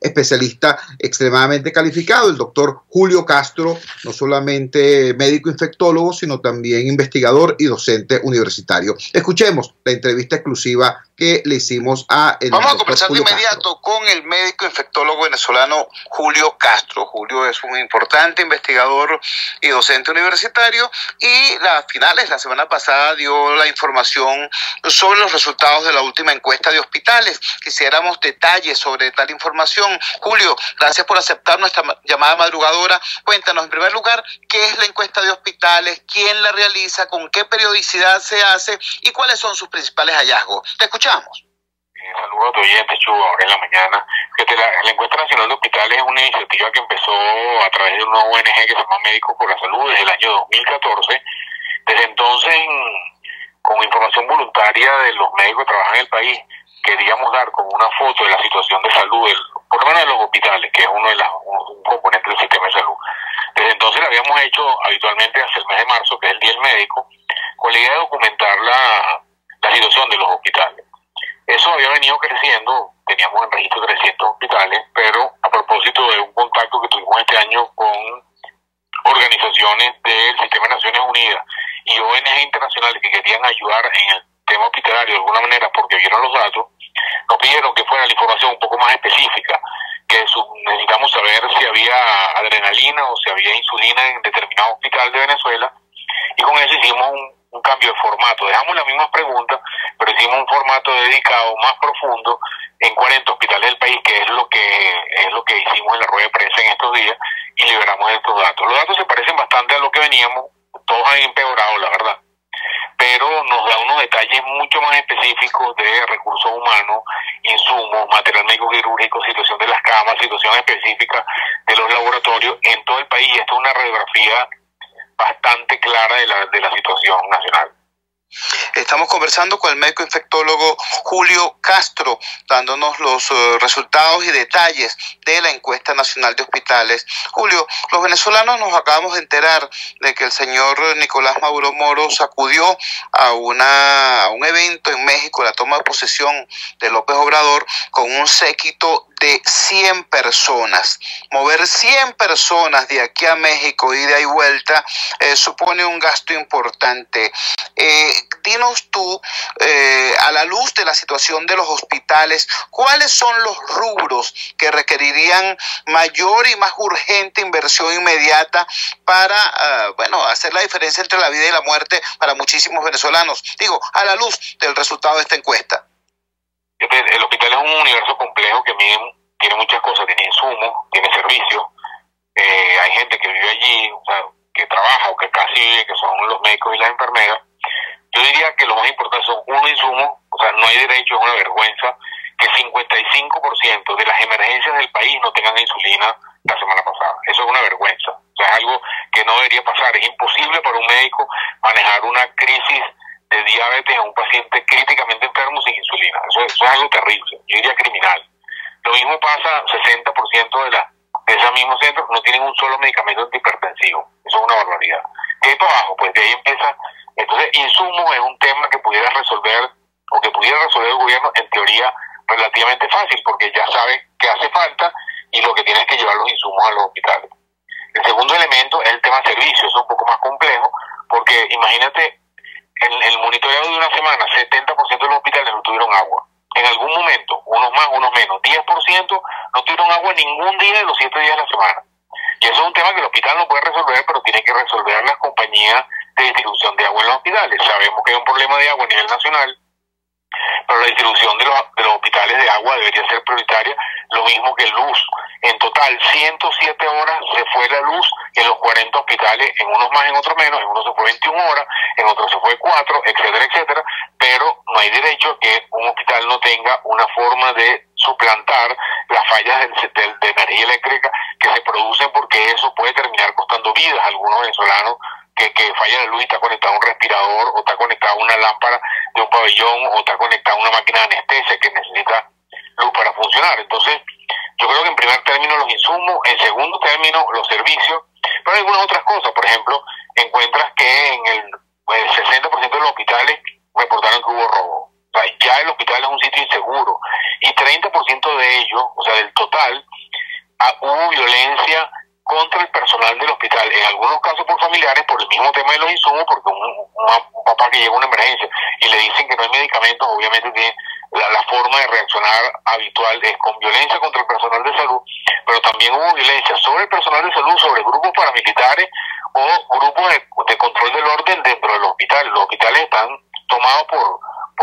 especialista extremadamente calificado, el doctor Julio Castro, no solamente médico infectólogo, sino también investigador y docente universitario. Escuchemos la entrevista exclusiva que le hicimos a el Vamos a doctor conversar de Julio inmediato Castro con el médico infectólogo venezolano Julio Castro. Julio es un importante investigador y docente universitario, y a finales, la semana pasada, dio la información sobre los resultados de la última encuesta de hospitales. Quisiéramos detalles sobre tal información. Julio, gracias por aceptar nuestra llamada madrugadora. Cuéntanos, en primer lugar, qué es la encuesta de hospitales, quién la realiza, con qué periodicidad se hace y cuáles son sus principales hallazgos. Te escuchamos. Saludos a tu oyente, Chuba, ahora en la mañana. La encuesta nacional de hospitales es una iniciativa que empezó a través de una ONG que se llama Médicos por la Salud desde el año 2014. Desde entonces, con información voluntaria de los médicos que trabajan en el país, queríamos dar como una foto de la situación de salud, por lo menos de los hospitales, que es un componente del sistema de salud. Desde entonces lo habíamos hecho habitualmente hasta el mes de marzo, que es el Día del Médico, con la idea de documentar la situación de los hospitales. Eso había venido creciendo, teníamos en registro 300 hospitales, pero a propósito de un contacto que tuvimos este año con organizaciones del Sistema de Naciones Unidas y ONG internacionales que querían ayudar en el tema hospitalario de alguna manera porque vieron los datos, nos pidieron que fuera la información un poco más específica, que necesitamos saber si había adrenalina o si había insulina en determinado hospital de Venezuela, y con eso hicimos un cambio de formato. Dejamos las mismas preguntas, pero hicimos un formato dedicado más profundo en 40 hospitales del país, que es lo que hicimos en la rueda de prensa en estos días, y liberamos estos datos. Los datos se parecen bastante a lo que veníamos, todos han empeorado, la verdad, pero nos da unos detalles mucho más específicos de recursos humanos, insumos, material médico quirúrgico, situación de las camas, situación específica de los laboratorios en todo el país. Esto es una radiografía bastante clara de la situación nacional. Estamos conversando con el médico infectólogo Julio Castro, dándonos los resultados y detalles de la encuesta nacional de hospitales. Julio, los venezolanos nos acabamos de enterar de que el señor Nicolás Maduro Moros acudió a un evento en México, la toma de posesión de López Obrador, con un séquito de 100 personas. Mover 100 personas de aquí a México, ida y vuelta, supone un gasto importante. Dinos tú, a la luz de la situación de los hospitales, ¿cuáles son los rubros que requerirían mayor y más urgente inversión inmediata para, hacer la diferencia entre la vida y la muerte para muchísimos venezolanos? Digo, a la luz del resultado de esta encuesta. El hospital es un universo complejo que tiene muchas cosas, tiene insumos, tiene servicios, hay gente que vive allí, o sea, que trabaja o que casi vive, que son los médicos y las enfermeras. Yo diría que lo más importante son unos insumos, o sea, no hay derecho, es una vergüenza que 55% de las emergencias del país no tengan insulina la semana pasada. Eso es una vergüenza, o sea, es algo que no debería pasar. Es imposible para un médico manejar una crisis de diabetes a un paciente críticamente enfermo sin insulina. Eso es algo terrible, yo diría criminal. Lo mismo pasa, 60% de esos mismos centros no tienen un solo medicamento antihipertensivo. Eso es una barbaridad. ¿Qué hay para abajo? Pues de ahí empieza. Entonces, insumos es un tema que pudiera resolver el gobierno en teoría relativamente fácil, porque ya sabe que hace falta y lo que tiene es que llevar los insumos a los hospitales. El segundo elemento es el tema servicios, es un poco más complejo, porque imagínate, en el monitoreado de una semana, 70% de los hospitales no tuvieron agua. En algún momento, unos más, unos menos, 10% no tuvieron agua ningún día de los 7 días de la semana. Y eso es un tema que el hospital no puede resolver, pero tiene que resolver las compañías de distribución de agua en los hospitales. Sabemos que hay un problema de agua a nivel nacional, pero la distribución de los hospitales de agua debería ser prioritaria, lo mismo que luz. En total, 107 horas se fue la luz en los 40 hospitales, en unos más, en otros menos, en unos se fue 21 horas, en otros se fue 4, etcétera, etcétera, pero no hay derecho a que un hospital no tenga una forma de suplantar las fallas de energía eléctrica que se producen, porque eso puede terminar costando vidas a algunos venezolanos que falla la luz y está conectado a un respirador, o está conectado a una lámpara de un pabellón, o está conectado a una máquina de anestesia que necesita luz para funcionar. Entonces, yo creo que en primer término los insumos, en segundo término los servicios, pero hay algunas otras cosas. Por ejemplo, encuentras que en el 60% de los hospitales reportaron que hubo robo. O sea, ya el hospital es un sitio inseguro, y 30% de ellos, o sea, del total, hubo violencia contra el personal del hospital, en algunos casos por familiares, por el mismo tema de los insumos, porque un papá que llega a una emergencia y le dicen que no hay medicamentos, obviamente tiene la forma de reaccionar habitual es con violencia contra el personal de salud, pero también hubo violencia sobre el personal de salud, sobre grupos paramilitares o grupos de control del orden dentro de los hospitales. Los hospitales están tomados por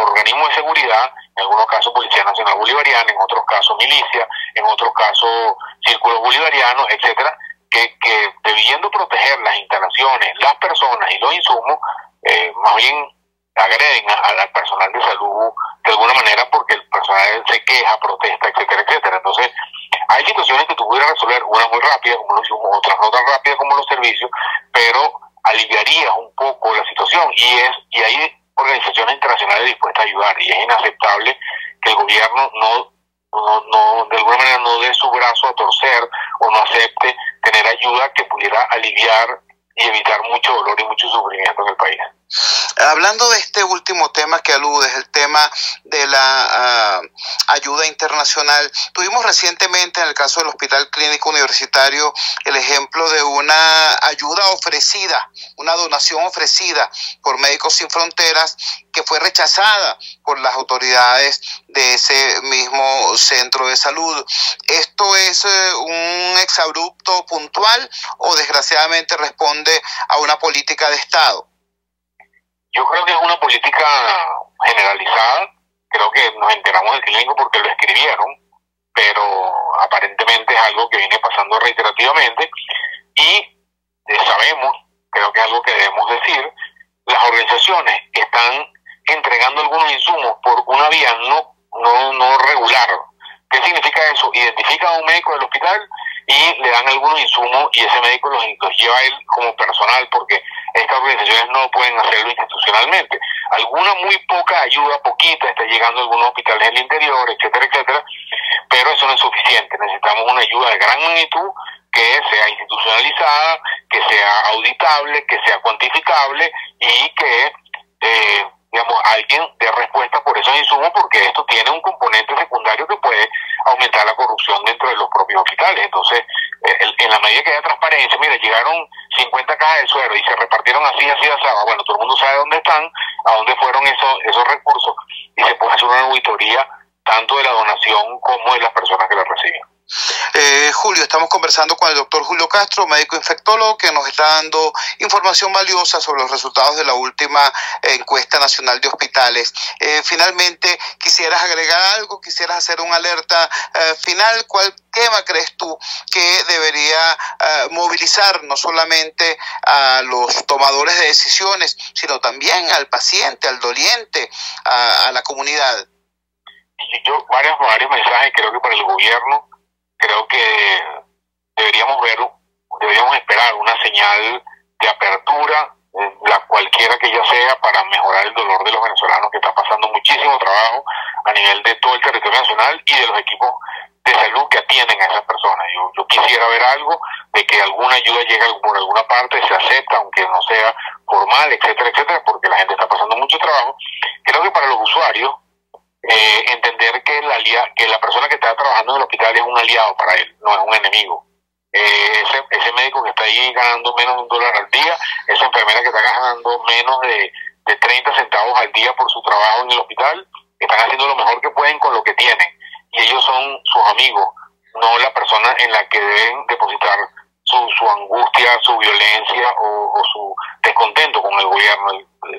organismos de seguridad, en algunos casos Policía Nacional Bolivariana, en otros casos milicia, en otros casos círculos bolivarianos, etcétera, que debiendo proteger las instalaciones, las personas y los insumos, más bien agreden al personal de salud de alguna manera, porque el personal se queja, protesta, etcétera, etcétera. Entonces, hay situaciones que tú pudieras resolver, unas muy rápidas como los insumos, otras no tan rápidas como los servicios, pero aliviarías un poco la situación, y hay organizaciones internacionales dispuestas a ayudar, y es inaceptable que el gobierno no de alguna manera no dé su brazo a torcer o no acepte tener ayuda que pudiera aliviar y evitar mucho dolor y mucho sufrimiento en el país. Hablando de este último tema que aludes, el tema de la ayuda internacional, tuvimos recientemente en el caso del Hospital Clínico Universitario el ejemplo de una ayuda ofrecida, una donación ofrecida por Médicos Sin Fronteras, que fue rechazada por las autoridades de ese mismo centro de salud. ¿Esto es un exabrupto puntual o desgraciadamente responde a una política de Estado? Yo creo que es una política generalizada. Creo que nos enteramos del clínico porque lo escribieron, pero aparentemente es algo que viene pasando reiterativamente, y sabemos, creo que es algo que debemos decir, las organizaciones están entregando algunos insumos por una vía no regular. ¿Qué significa eso? Identifican a un médico del hospital y le dan algunos insumos, y ese médico los lleva a él como personal, porque estas organizaciones no pueden hacerlo institucionalmente. alguna muy poca ayuda, poquita, está llegando a algunos hospitales del interior, etcétera, etcétera, pero eso no es suficiente. Necesitamos una ayuda de gran magnitud que sea institucionalizada, que sea auditable, que sea cuantificable y que alguien dé respuesta por esos insumos, porque esto tiene un componente secundario que puede aumentar la corrupción dentro de los propios hospitales. Entonces, en la medida que haya transparencia, mira, llegaron 50 cajas de suero y se repartieron así, bueno, todo el mundo sabe dónde están, a dónde fueron esos recursos, y se puede hacer una auditoría tanto de la donación como de las personas que la reciben. Julio, estamos conversando con el doctor Julio Castro, médico infectólogo, que nos está dando información valiosa sobre los resultados de la última encuesta nacional de hospitales. Finalmente, ¿quisieras agregar algo? ¿Quisieras hacer una alerta final? ¿Cuál tema crees tú que debería movilizar no solamente a los tomadores de decisiones, sino también al paciente, al doliente, a la comunidad? Yo varios mensajes. Creo que para el gobierno, creo que deberíamos esperar una señal de apertura, cualquiera que ella sea, para mejorar el dolor de los venezolanos, que está pasando muchísimo trabajo a nivel de todo el territorio nacional y de los equipos de salud que atienden a esas personas. Yo quisiera ver algo de que alguna ayuda llegue por alguna parte, se acepta, aunque no sea formal, etcétera, etcétera, porque la gente está pasando mucho trabajo. Creo que para los usuarios, entender que la persona que está trabajando en el hospital es un aliado para él, no es un enemigo. Ese médico que está ahí ganando menos de $1 al día, esa enfermera que está ganando menos de 30 centavos al día por su trabajo en el hospital, están haciendo lo mejor que pueden con lo que tienen, y ellos son sus amigos, no la persona en la que deben depositar su angustia, su violencia o su descontento con el gobierno.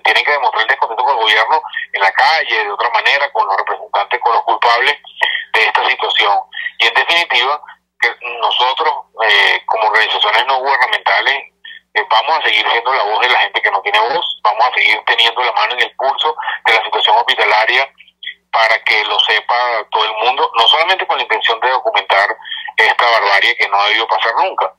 Tienen que demostrar el descontento con el gobierno en la calle, de otra manera, con los representantes, con los culpables de esta situación. Y en definitiva, que nosotros, como organizaciones no gubernamentales, vamos a seguir siendo la voz de la gente que no tiene voz, vamos a seguir teniendo la mano en el pulso de la situación hospitalaria para que lo sepa todo el mundo, no solamente con la intención de documentar esta barbarie que no ha debido pasar nunca,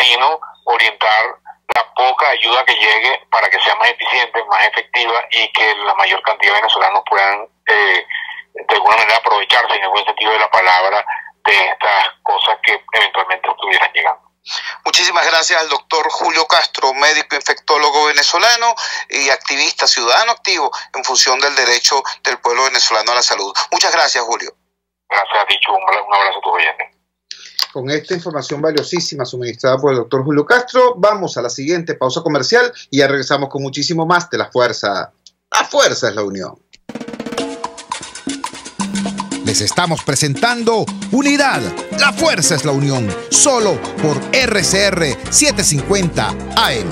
sino orientar la poca ayuda que llegue para que sea más eficiente, más efectiva, y que la mayor cantidad de venezolanos puedan de alguna manera aprovecharse, en el buen sentido de la palabra, de estas cosas que eventualmente estuvieran llegando. Muchísimas gracias al doctor Julio Castro, médico infectólogo venezolano y activista, ciudadano activo en función del derecho del pueblo venezolano a la salud. Muchas gracias, Julio. Gracias a ti, Chu. Un abrazo a tus oyentes. Con esta información valiosísima suministrada por el doctor Julio Castro, vamos a la siguiente pausa comercial y ya regresamos con muchísimo más de La Fuerza. La Fuerza es la unión. Les estamos presentando Unidad, la fuerza es la unión, solo por RCR 750 AM.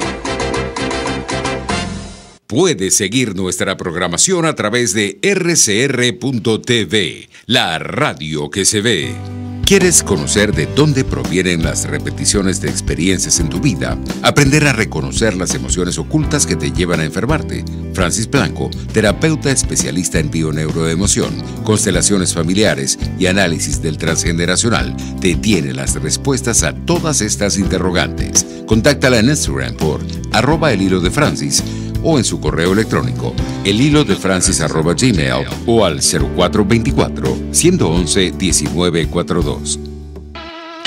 Puedes seguir nuestra programación a través de rcr.tv, la radio que se ve. ¿Quieres conocer de dónde provienen las repeticiones de experiencias en tu vida? Aprender a reconocer las emociones ocultas que te llevan a enfermarte. Francis Blanco, terapeuta especialista en bioneuroemoción, constelaciones familiares y análisis del transgeneracional, te tiene las respuestas a todas estas interrogantes. Contáctala en Instagram por @elhilodefrancis o en su correo electrónico elhilodefrancis@gmail o al 0424-111-1942.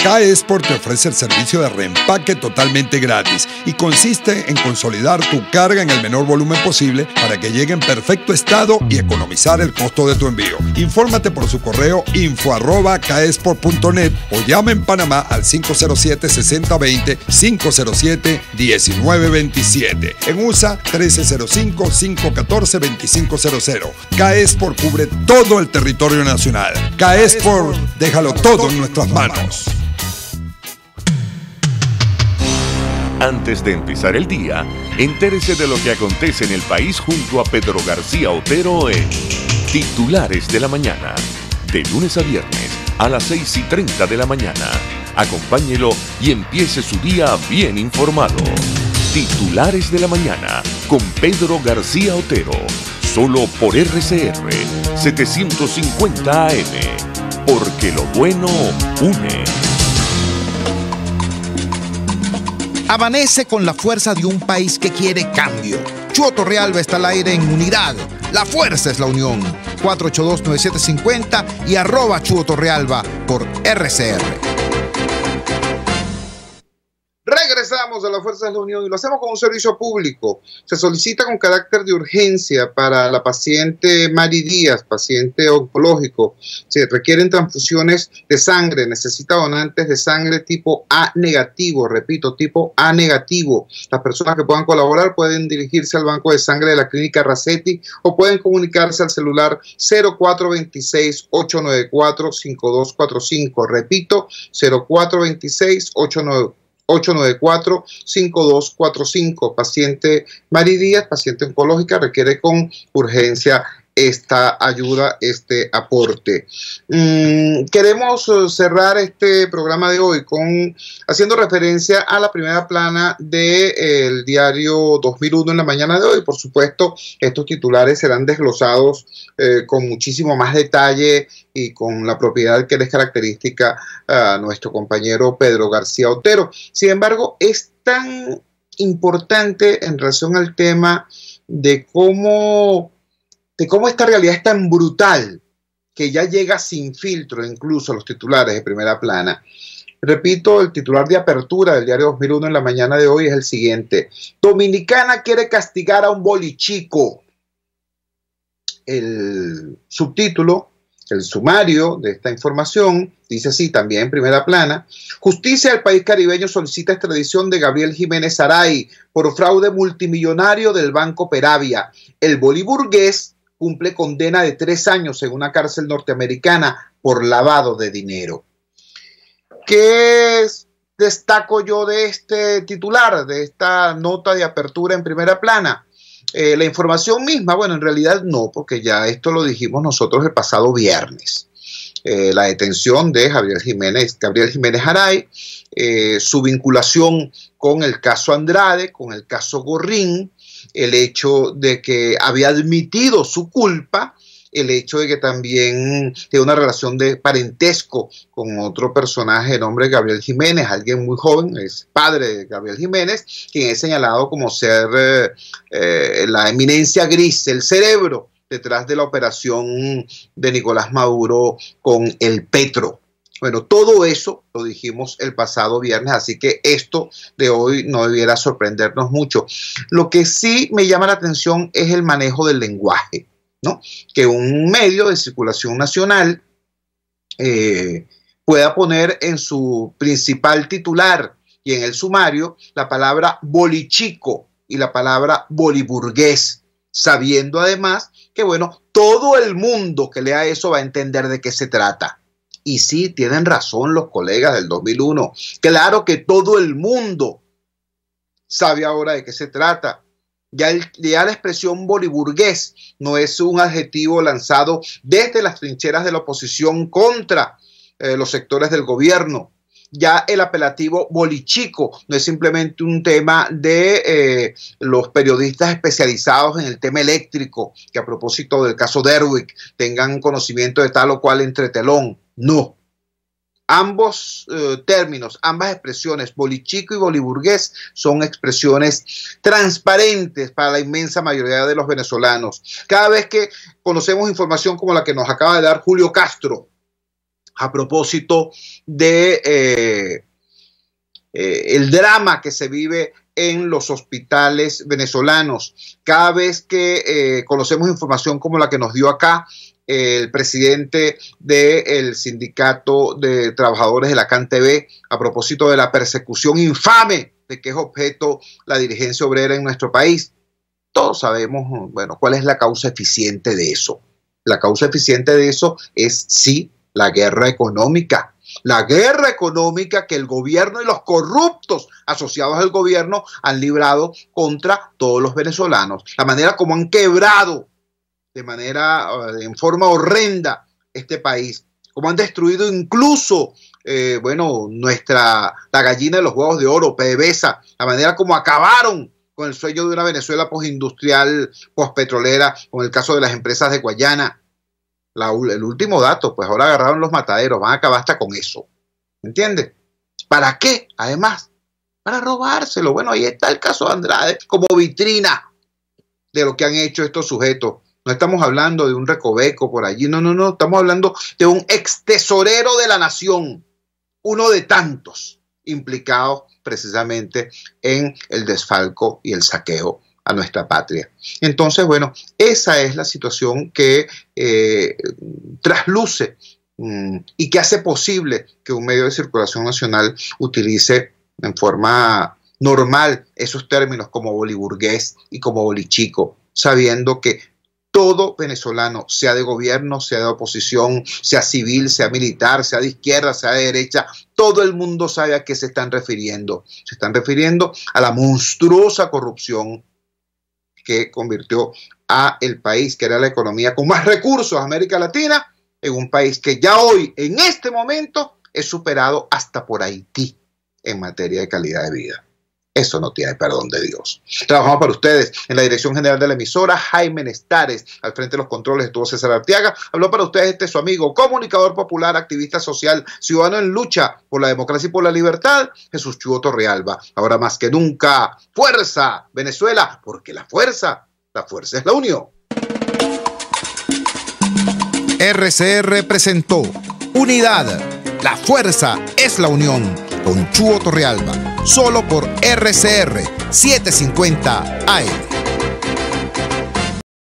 K-Export te ofrece el servicio de reempaque totalmente gratis y consiste en consolidar tu carga en el menor volumen posible para que llegue en perfecto estado y economizar el costo de tu envío. Infórmate por su correo info@kexport.net o llama en Panamá al 507-6020, 507-1927. En USA 1305-514-2500. K-Export cubre todo el territorio nacional. K-Export, déjalo todo en nuestras manos. Antes de empezar el día, entérese de lo que acontece en el país junto a Pedro García Otero en Titulares de la Mañana. De lunes a viernes a las 6:30 de la mañana. Acompáñelo y empiece su día bien informado. Titulares de la Mañana con Pedro García Otero. Solo por RCR 750 AM. Porque lo bueno une. Amanece con la fuerza de un país que quiere cambio. Chuo Torrealba está al aire en Unidad. La fuerza es la unión. 482-9750 y @Chuo Torrealba por RCR. Regresamos a la Fuerza de la Unión y lo hacemos con un servicio público. Se solicita con carácter de urgencia para la paciente Mari Díaz, paciente oncológico. Se requieren transfusiones de sangre, necesita donantes de sangre tipo A negativo, repito, tipo A negativo. Las personas que puedan colaborar pueden dirigirse al banco de sangre de la clínica Racetti o pueden comunicarse al celular 0426-894-5245. Repito, 0426-894-5245. Paciente Mari Díaz, paciente oncológica, requiere con urgencia esta ayuda, este aporte. Queremos cerrar este programa de hoy haciendo referencia a la primera plana del diario 2001 en la mañana de hoy. Por supuesto, estos titulares serán desglosados con muchísimo más detalle y con la propiedad que les característica a nuestro compañero Pedro García Otero. Sin embargo, es tan importante en relación al tema de cómo esta realidad es tan brutal que ya llega sin filtro incluso a los titulares de primera plana. Repito, el titular de apertura del diario 2001 en la mañana de hoy es el siguiente: Dominicana quiere castigar a un bolichico. El subtítulo, el sumario de esta información dice así, también en primera plana: Justicia del país caribeño solicita extradición de Gabriel Jiménez Aray por fraude multimillonario del Banco Peravia. El boliburgués cumple condena de 3 años en una cárcel norteamericana por lavado de dinero. ¿Qué destaco yo de este titular, de esta nota de apertura en primera plana? La información misma, bueno, en realidad no, porque ya esto lo dijimos nosotros el pasado viernes. La detención de Gabriel Jiménez Aray, su vinculación con el caso Andrade, con el caso Gorrín, el hecho de que había admitido su culpa, el hecho de que también tiene una relación de parentesco con otro personaje de nombre Gabriel Jiménez, alguien muy joven, es padre de Gabriel Jiménez, quien es señalado como ser la eminencia gris, el cerebro detrás de la operación de Nicolás Maduro con el Petro. Bueno, todo eso lo dijimos el pasado viernes, así que esto de hoy no debiera sorprendernos mucho. Lo que sí me llama la atención es el manejo del lenguaje, ¿no? Que un medio de circulación nacional pueda poner en su principal titular y en el sumario la palabra bolichico y la palabra boliburgués, sabiendo además que, bueno, todo el mundo que lea eso va a entender de qué se trata. Y sí, tienen razón los colegas del 2001. Claro que todo el mundo sabe ahora de qué se trata. Ya la expresión boliburgués no es un adjetivo lanzado desde las trincheras de la oposición contra los sectores del gobierno. Ya el apelativo bolichico no es simplemente un tema de los periodistas especializados en el tema eléctrico, que a propósito del caso Derwick tengan conocimiento de tal o cual entretelón. No. Ambos términos, ambas expresiones, bolichico y boliburgués, son expresiones transparentes para la inmensa mayoría de los venezolanos. Cada vez que conocemos información como la que nos acaba de dar Julio Castro a propósito de el drama que se vive en los hospitales venezolanos, cada vez que conocemos información como la que nos dio acá el presidente del sindicato de trabajadores de la CanTV a propósito de la persecución infame de que es objeto la dirigencia obrera en nuestro país, todos sabemos, bueno, cuál es la causa eficiente de eso. La causa eficiente de eso es, sí, la guerra económica. La guerra económica que el gobierno y los corruptos asociados al gobierno han librado contra todos los venezolanos. La manera como han quebrado en forma horrenda este país, como han destruido incluso, la gallina de los huevos de oro, PDVSA, la manera como acabaron con el sueño de una Venezuela postindustrial, pospetrolera, con el caso de las empresas de Guayana. El último dato, pues ahora agarraron los mataderos, van a acabar hasta con eso. ¿Entiendes? ¿Para qué? Además, para robárselo. Bueno, ahí está el caso de Andrade como vitrina de lo que han hecho estos sujetos. No estamos hablando de un recoveco por allí, no, estamos hablando de un ex tesorero de la nación, uno de tantos implicados precisamente en el desfalco y el saqueo a nuestra patria. Entonces, bueno, esa es la situación que trasluce y que hace posible que un medio de circulación nacional utilice en forma normal esos términos como boliburgués y como bolichico, sabiendo que todo venezolano, sea de gobierno, sea de oposición, sea civil, sea militar, sea de izquierda, sea de derecha, todo el mundo sabe a qué se están refiriendo. Se están refiriendo a la monstruosa corrupción que convirtió a el país, que era la economía con más recursos de América Latina, en un país que ya hoy, en este momento, es superado hasta por Haití en materia de calidad de vida. Eso no tiene perdón de Dios. Trabajamos para ustedes en la dirección general de la emisora, Jaime Nestares. Al frente de los controles estuvo César Arteaga. Habló para ustedes su amigo, comunicador popular, activista social, ciudadano en lucha por la democracia y por la libertad, Jesús Chuo Torrealba. Ahora más que nunca, fuerza, Venezuela, porque la fuerza es la unión. RCR presentó Unidad, la fuerza es la unión, con Chuo Torrealba, solo por RCR 750 AM.